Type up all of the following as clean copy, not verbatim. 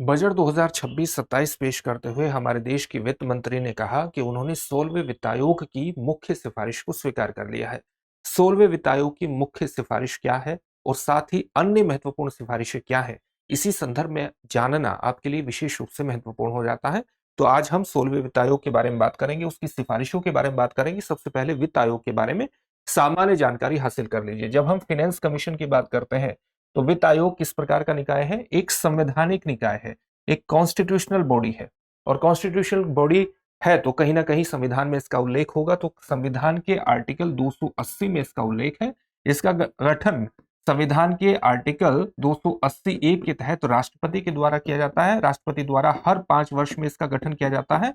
Budget 2026-27 पेश करते हुए हमारे देश की वित्त मंत्री ने कहा कि उन्होंने 16वें वित्त आयोग की मुख्य सिफारिश को स्वीकार कर लिया है। 16वें वित्त आयोग की मुख्य सिफारिश क्या है और साथ ही अन्य महत्वपूर्ण सिफारिशें क्या है, इसी संदर्भ में जानना आपके लिए विशेष रूप से महत्वपूर्ण हो जाता है। तो आज हम 16वें वित्त आयोग के बारे में बात करेंगे, उसकी सिफारिशों के बारे में बात करेंगे। सबसे पहले वित्त आयोग के बारे में सामान्य जानकारी हासिल कर लीजिए। जब हम फाइनेंस कमीशन की बात करते हैं तो वित्त आयोग किस प्रकार का निकाय है? एक संवैधानिक निकाय है, एक कॉन्स्टिट्यूशनल बॉडी है। और कॉन्स्टिट्यूशनल बॉडी है तो कहीं ना कहीं संविधान में इसका उल्लेख होगा। तो संविधान के आर्टिकल 280 में इसका उल्लेख है। इसका गठन संविधान के आर्टिकल 280 के तहत राष्ट्रपति के द्वारा किया जाता है। राष्ट्रपति द्वारा हर 5 वर्ष में इसका गठन किया जाता है।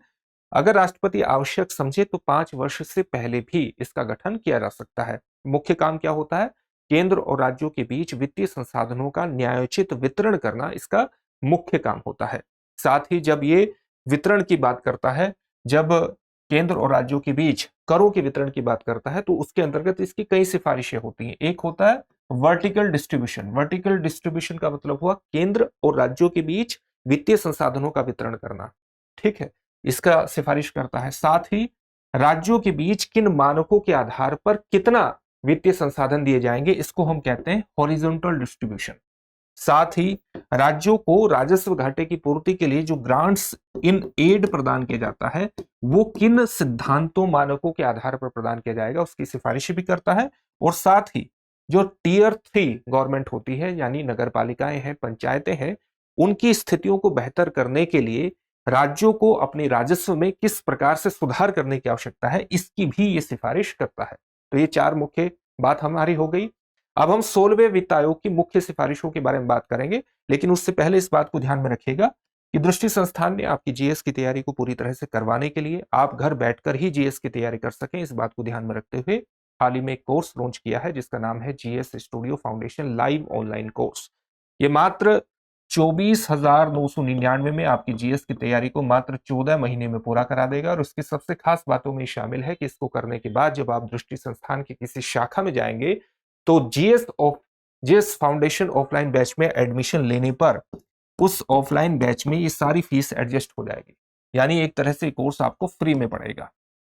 अगर राष्ट्रपति आवश्यक समझे तो 5 वर्ष से पहले भी इसका गठन किया जा सकता है। मुख्य काम क्या होता है? केंद्र और राज्यों के बीच वित्तीय संसाधनों का न्यायोचित वितरण करना इसका मुख्य काम होता है। साथ ही जब ये वितरण की बात करता है, जब केंद्र और राज्यों के बीच करों के वितरण की बात करता है, तो उसके अंतर्गत इसकी कई सिफारिशें होती हैं। एक होता है वर्टिकल डिस्ट्रीब्यूशन। वर्टिकल डिस्ट्रीब्यूशन का मतलब हुआ केंद्र और राज्यों के बीच वित्तीय संसाधनों का वितरण करना। ठीक है, इसका सिफारिश करता है। साथ ही राज्यों के बीच किन मानकों के आधार पर कितना वित्तीय संसाधन दिए जाएंगे, इसको हम कहते हैं हॉरिजॉन्टल डिस्ट्रीब्यूशन। साथ ही राज्यों को राजस्व घाटे की पूर्ति के लिए जो ग्रांट्स इन एड प्रदान किया जाता है, वो किन सिद्धांतों मानकों के आधार पर प्रदान किया जाएगा, उसकी सिफारिश भी करता है। और साथ ही जो टीयर 3 गवर्नमेंट होती है, यानी नगर पालिकाएं हैं, पंचायतें हैं, उनकी स्थितियों को बेहतर करने के लिए राज्यों को अपने राजस्व में किस प्रकार से सुधार करने की आवश्यकता है, इसकी भी ये सिफारिश करता है। तो ये 4 मुख्य बात हमारी हो गई। अब हम 16वें वित्त आयोग की मुख्य सिफारिशों के बारे में बात करेंगे, लेकिन उससे पहले इस बात को ध्यान में रखिएगा कि दृष्टि संस्थान ने आपकी जीएस की तैयारी को पूरी तरह से करवाने के लिए आप घर बैठकर ही जीएस की तैयारी कर सकें, इस बात को ध्यान में रखते हुए हाल ही में एक कोर्स लॉन्च किया है जिसका नाम है GS studio foundation live online course. ये मात्र 24,999 में आपकी जीएस की तैयारी को मात्र 14 महीने में पूरा करा देगा। और उसकी सबसे खास बातों में शामिल है कि इसको करने के बाद जब आप दृष्टि संस्थान की किसी शाखा में जाएंगे तो जीएस फाउंडेशन ऑफलाइन बैच में एडमिशन लेने पर उस ऑफलाइन बैच में ये सारी फीस एडजस्ट हो जाएगी, यानी एक तरह से कोर्स आपको फ्री में पड़ेगा।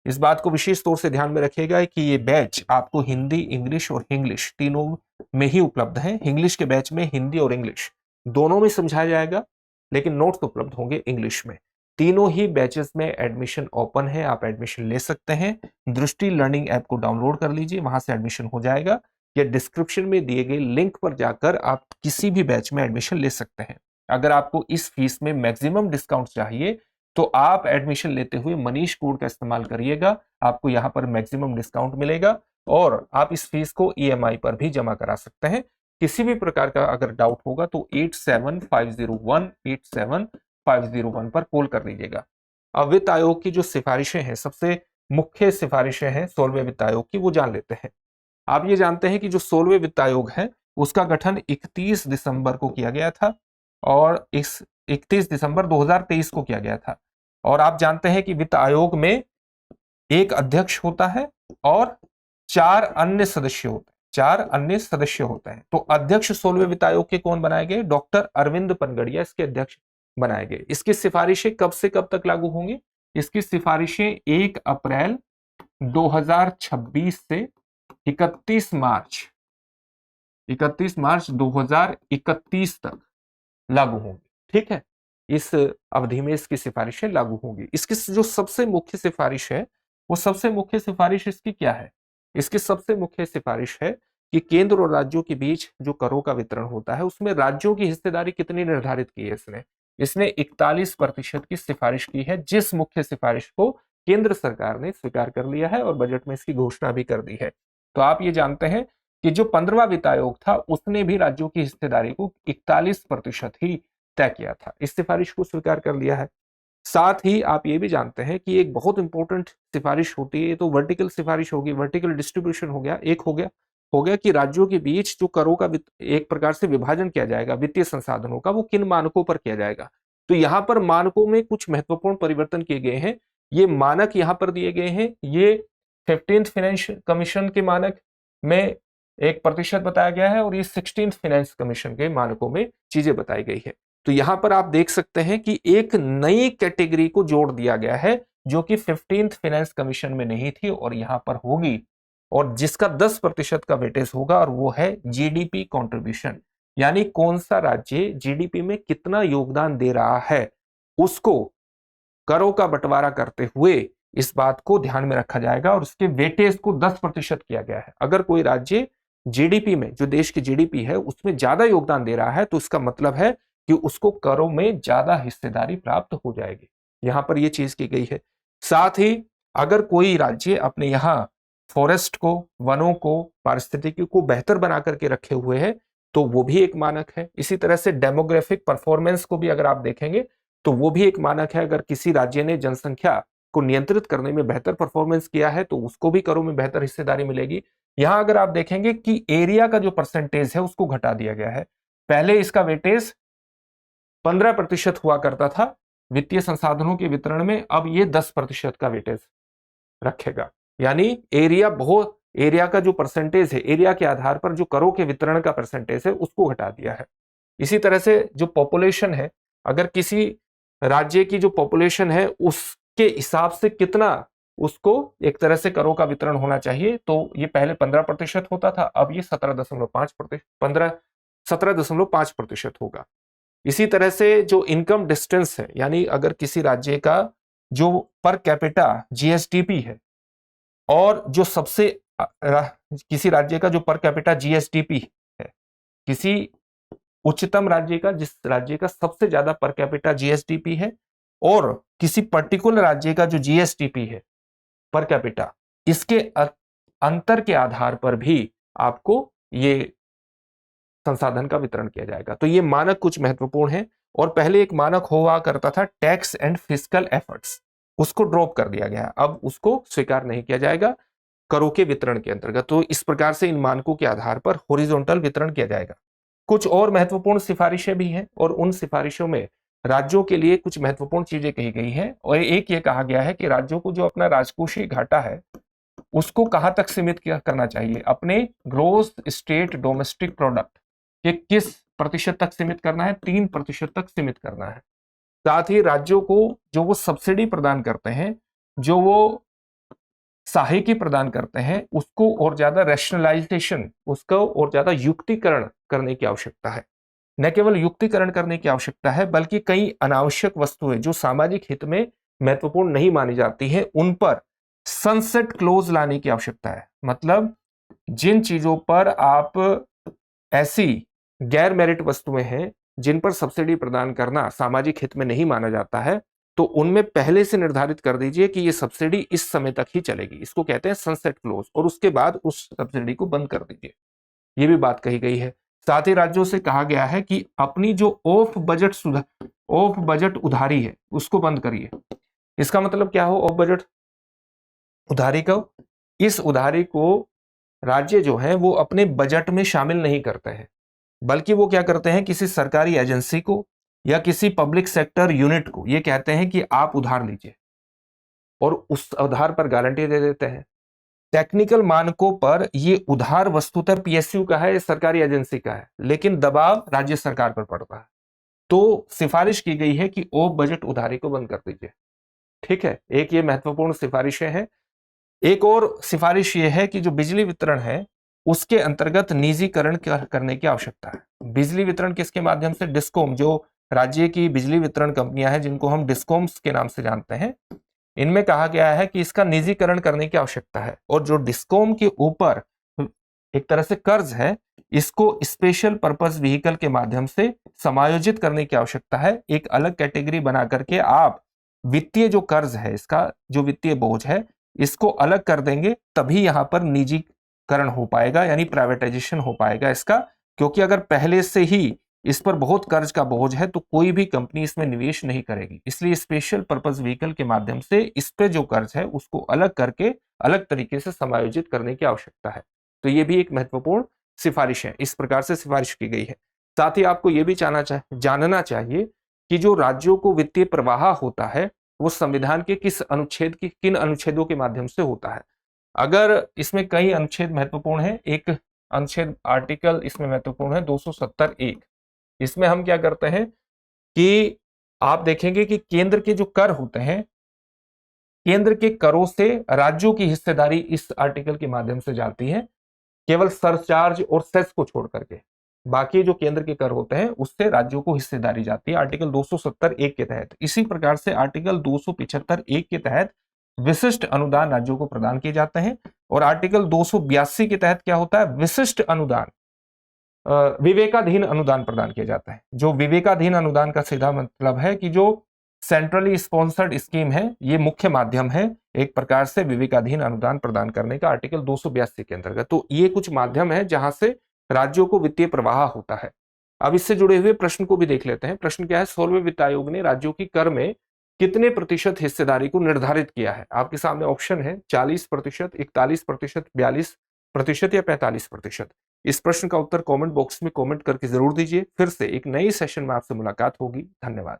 इस बात को विशेष तौर से ध्यान में रखिएगा कि ये बैच आपको हिंदी, इंग्लिश और इंग्लिश तीनों में ही उपलब्ध है। इंग्लिश के बैच में हिंदी और इंग्लिश दोनों में समझाया जाएगा, लेकिन नोट्स उपलब्ध होंगे इंग्लिश में। तीनों ही बैचेस में एडमिशन ओपन है, आप एडमिशन ले सकते हैं। दृष्टि लर्निंग ऐप को डाउनलोड कर लीजिए, वहां से एडमिशन हो जाएगा, या डिस्क्रिप्शन में दिए गए लिंक पर जाकर आप किसी भी बैच में एडमिशन ले सकते हैं। अगर आपको इस फीस में मैक्सिमम डिस्काउंट चाहिए तो आप एडमिशन लेते हुए मनीष कोड का इस्तेमाल करिएगा, आपको यहां पर मैक्सिमम डिस्काउंट मिलेगा और आप इस फीस को ईएमआई पर भी जमा करा सकते हैं। किसी भी प्रकार का अगर डाउट होगा तो 8750187501 पर कॉल कर लीजिएगा। अब वित्त आयोग की जो सिफारिशें हैं, सबसे मुख्य सिफारिशें हैं 16वें वित्त आयोग की, वो जान लेते हैं। आप ये जानते हैं कि जो 16वें वित्त आयोग है उसका गठन 31 दिसंबर को किया गया था और इस 31 दिसंबर 2023 को किया गया था। और आप जानते हैं कि वित्त आयोग में एक अध्यक्ष होता है और 4 अन्य सदस्य होते हैं। 4 अन्य सदस्य होते हैं। तो अध्यक्ष 16वें वित्त आयोग के कौन बनाए गए? डॉक्टर अरविंद पनगड़िया इसके अध्यक्ष बनाए गए। इसकी सिफारिशें कब से कब तक लागू होंगी? इसकी सिफारिशें 1 अप्रैल 2026 से 31 मार्च 2031 तक लागू होंगी। ठीक है, इस अवधि में इसकी सिफारिशें लागू होंगी। इसकी जो सबसे मुख्य सिफारिश है, वो सबसे मुख्य सिफारिश इसकी क्या है? इसकी सबसे मुख्य सिफारिश है कि केंद्र और राज्यों के बीच जो करों का वितरण होता है उसमें राज्यों की हिस्सेदारी कितनी निर्धारित की है। इसने 41% की सिफारिश की है, जिस मुख्य सिफारिश को केंद्र सरकार ने स्वीकार कर लिया है और बजट में इसकी घोषणा भी कर दी है। तो आप ये जानते हैं कि जो 15वां वित्त आयोग था उसने भी राज्यों की हिस्सेदारी को 41% ही तय किया था, इस सिफारिश को स्वीकार कर लिया है। साथ ही आप ये भी जानते हैं कि एक बहुत इंपॉर्टेंट सिफारिश होती है, तो वर्टिकल सिफारिश होगी, वर्टिकल डिस्ट्रीब्यूशन हो गया। एक हो गया कि राज्यों के बीच जो करों का एक प्रकार से विभाजन किया जाएगा वित्तीय संसाधनों का, वो किन मानकों पर किया जाएगा। तो यहां पर मानकों में कुछ महत्वपूर्ण परिवर्तन किए गए हैं। ये मानक यहां पर दिए गए हैं। ये 15th फाइनेंस कमीशन के मानक में 1% बताया गया है और ये 16th फाइनेंस कमीशन के मानकों में चीजें बताई गई है। तो यहां पर आप देख सकते हैं कि एक नई कैटेगरी को जोड़ दिया गया है जो कि 15th फाइनेंस कमीशन में नहीं थी और यहां पर होगी, और जिसका 10% का वेटेज होगा, और वो है जीडीपी कंट्रीब्यूशन। यानी कौन सा राज्य जीडीपी में कितना योगदान दे रहा है उसको करों का बंटवारा करते हुए इस बात को ध्यान में रखा जाएगा और उसके वेटेज को 10% किया गया है। अगर कोई राज्य जीडीपी में, जो देश की जीडीपी है उसमें ज्यादा योगदान दे रहा है, तो उसका मतलब है कि उसको करों में ज्यादा हिस्सेदारी प्राप्त हो जाएगी। यहां पर यह चीज की गई है। साथ ही अगर कोई राज्य अपने यहाँ फॉरेस्ट को, वनों को, पारिस्थितिकी को बेहतर बना करके रखे हुए है, तो वो भी एक मानक है। इसी तरह से डेमोग्राफिक परफॉर्मेंस को भी अगर आप देखेंगे तो वो भी एक मानक है। अगर किसी राज्य ने जनसंख्या को नियंत्रित करने में बेहतर परफॉर्मेंस किया है तो उसको भी करों में बेहतर हिस्सेदारी मिलेगी। यहां अगर आप देखेंगे कि एरिया का जो परसेंटेज है उसको घटा दिया गया है। पहले इसका वेटेज 15% हुआ करता था वित्तीय संसाधनों के वितरण में, अब ये 10% का वेटेज रखेगा। यानी एरिया का जो परसेंटेज है, एरिया के आधार पर जो करों के वितरण का परसेंटेज है उसको घटा दिया है। इसी तरह से जो पॉपुलेशन है, अगर किसी राज्य की जो पॉपुलेशन है उसके हिसाब से कितना उसको एक तरह से करों का वितरण होना चाहिए, तो ये पहले 15% होता था, अब ये 17.5% होगा। इसी तरह से जो इनकम डिस्टेंस है, यानी अगर किसी राज्य का जो पर कैपिटा जीएसडीपी है और जो सबसे किसी राज्य का जो पर कैपिटा जीएसडीपी है, किसी उच्चतम राज्य का, जिस राज्य का सबसे ज्यादा पर कैपिटा जीएसडीपी है, और किसी पर्टिकुलर राज्य का जो जीएसडीपी है पर कैपिटा, इसके अंतर के आधार पर भी आपको ये संसाधन का वितरण किया जाएगा। तो ये मानक कुछ महत्वपूर्ण है। और पहले एक मानक हुआ करता था टैक्स एंड फिस्कल एफर्ट्स, उसको ड्रॉप कर दिया गया, अब उसको स्वीकार नहीं किया जाएगा करों के वितरण के अंतर्गत। तो इस प्रकार से इन मानकों के आधार पर हॉरिजॉन्टल वितरण किया जाएगा। कुछ और महत्वपूर्ण सिफारिशें भी हैं और उन सिफारिशों में राज्यों के लिए कुछ महत्वपूर्ण चीजें कही गई हैं। और एक ये कहा गया है कि राज्यों को जो अपना राजकोषीय घाटा है उसको कहां तक सीमित करना चाहिए, अपने ग्रोस स्टेट डोमेस्टिक प्रोडक्ट के किस प्रतिशत तक सीमित करना है, 3% तक सीमित करना है। साथ ही राज्यों को जो वो सब्सिडी प्रदान करते हैं, जो वो सहायकी प्रदान करते हैं, उसको और ज्यादा रैशनलाइजेशन, उसको और ज्यादा युक्तिकरण करने की आवश्यकता है। न केवल युक्तिकरण करने की आवश्यकता है, बल्कि कई अनावश्यक वस्तुएं जो सामाजिक हित में महत्वपूर्ण नहीं मानी जाती हैं, उन पर सनसेट क्लोज लाने की आवश्यकता है। मतलब जिन चीजों पर आप ऐसी गैर मेरिट वस्तुएं हैं जिन पर सब्सिडी प्रदान करना सामाजिक हित में नहीं माना जाता है, तो उनमें पहले से निर्धारित कर दीजिए कि ये सब्सिडी इस समय तक ही चलेगी, इसको कहते हैं सनसेट क्लोज, और उसके बाद उस सब्सिडी को बंद कर दीजिए। ये भी बात कही गई है। साथ ही राज्यों से कहा गया है कि अपनी जो ऑफ बजट उधारी है उसको बंद करिए। इसका मतलब क्या हो, ऑफ बजट उधारी को, इस उधारी को राज्य जो है वो अपने बजट में शामिल नहीं करते हैं, बल्कि वो क्या करते हैं, किसी सरकारी एजेंसी को या किसी पब्लिक सेक्टर यूनिट को ये कहते हैं कि आप उधार लीजिए, और उस उधार पर गारंटी दे देते हैं। टेक्निकल मानकों पर ये उधार वस्तुतः पीएसयू का है, सरकारी एजेंसी का है, लेकिन दबाव राज्य सरकार पर पड़ता है। तो सिफारिश की गई है कि ऑफ बजट उधारी को बंद कर दीजिए। ठीक है, एक ये महत्वपूर्ण सिफारिशें हैं। एक और सिफारिश ये है कि जो बिजली वितरण है उसके अंतर्गत निजीकरण करने की आवश्यकता है। बिजली वितरण किसके माध्यम से, डिस्कॉम, जो राज्य की बिजली वितरण कंपनियां हैं जिनको हम डिस्कॉम्स के नाम से जानते हैं, इनमें कहा गया है कि इसका निजीकरण करने की आवश्यकता है। और जो डिस्कॉम के ऊपर एक तरह से कर्ज है, इसको स्पेशल पर्पस व्हीकल के माध्यम से समायोजित करने की आवश्यकता है। एक अलग कैटेगरी बना करके आप वित्तीय जो कर्ज है, इसका जो वित्तीय बोझ है, इसको अलग कर देंगे, तभी यहां पर निजीकरण हो पाएगा, यानी प्राइवेटाइजेशन हो पाएगा इसका। क्योंकि अगर पहले से ही इस पर बहुत कर्ज का बोझ है तो कोई भी कंपनी इसमें निवेश नहीं करेगी। इसलिए स्पेशल पर्पस व्हीकल के माध्यम से इस पे जो कर्ज है उसको अलग करके अलग तरीके से समायोजित करने की आवश्यकता है। तो ये भी एक महत्वपूर्ण सिफारिश है, इस प्रकार से सिफारिश की गई है। साथ ही आपको यह भी जानना चाहिए कि जो राज्यों को वित्तीय प्रवाह होता है वो संविधान के किन अनुच्छेदों के माध्यम से होता है। अगर इसमें कई अनुच्छेद महत्वपूर्ण है, एक अनुच्छेद आर्टिकल इसमें महत्वपूर्ण है 270(1). इसमें हम क्या करते हैं, कि आप देखेंगे कि केंद्र के जो कर होते हैं, केंद्र के करों से राज्यों की हिस्सेदारी इस आर्टिकल के माध्यम से जाती है, केवल सरचार्ज और सेस को छोड़ करके बाकी जो केंद्र के कर होते हैं उससे राज्यों को हिस्सेदारी जाती है आर्टिकल 270(1) के तहत। इसी प्रकार से आर्टिकल 275(1) के तहत विशिष्ट अनुदान राज्यों को प्रदान किए जाते हैं, और आर्टिकल 282 के तहत क्या होता है, विशिष्ट अनुदान, विवेकाधीन अनुदान प्रदान किया जाता है। जो विवेकाधीन अनुदान का सीधा मतलब है कि जो सेंट्रली स्पॉन्सर्ड स्कीम है, ये मुख्य माध्यम है एक प्रकार से विवेकाधीन अनुदान प्रदान करने का आर्टिकल 282 के अंतर्गत। तो ये कुछ माध्यम है जहां से राज्यों को वित्तीय प्रवाह होता है। अब इससे जुड़े हुए प्रश्न को भी देख लेते हैं। प्रश्न क्या है, 16वें वित्त आयोग ने राज्यों की कर में कितने प्रतिशत हिस्सेदारी को निर्धारित किया है? आपके सामने ऑप्शन है 40%, 41%, 42% या 45%। इस प्रश्न का उत्तर कमेंट बॉक्स में कमेंट करके जरूर दीजिए। फिर से एक नई सेशन में आपसे मुलाकात होगी। धन्यवाद।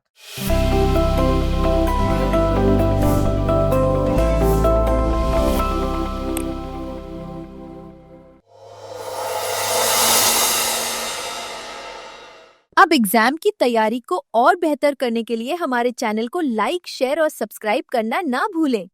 अब एग्जाम की तैयारी को और बेहतर करने के लिए हमारे चैनल को लाइक, शेयर और सब्सक्राइब करना ना भूलें।